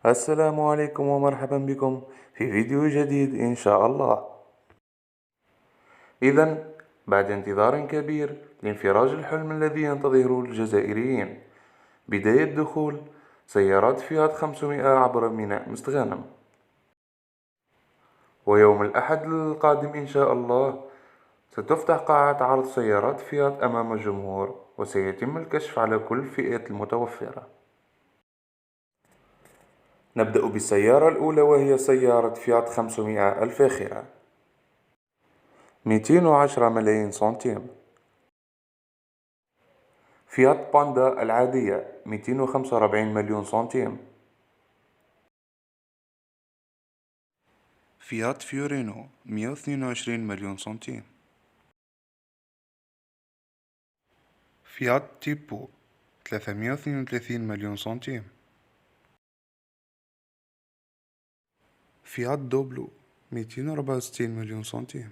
السلام عليكم ومرحبا بكم في فيديو جديد إن شاء الله. إذا بعد انتظار كبير لانفراج الحلم الذي ينتظره الجزائريين، بداية دخول سيارات فيات 500 عبر ميناء مستغانم. ويوم الأحد القادم إن شاء الله ستفتح قاعة عرض سيارات فيات أمام الجمهور، وسيتم الكشف على كل الفئات المتوفرة. نبدأ بالسيارة الأولى، وهي سيارة فيات 500 الفاخرة، 210 ملايين سنتيم. فيات باندا العادية 245 مليون سنتيم. فيات فيورينو 122 مليون سنتيم. فيات تيبو 332 مليون سنتيم. فيات دوبلو 264 مليون سنتيم.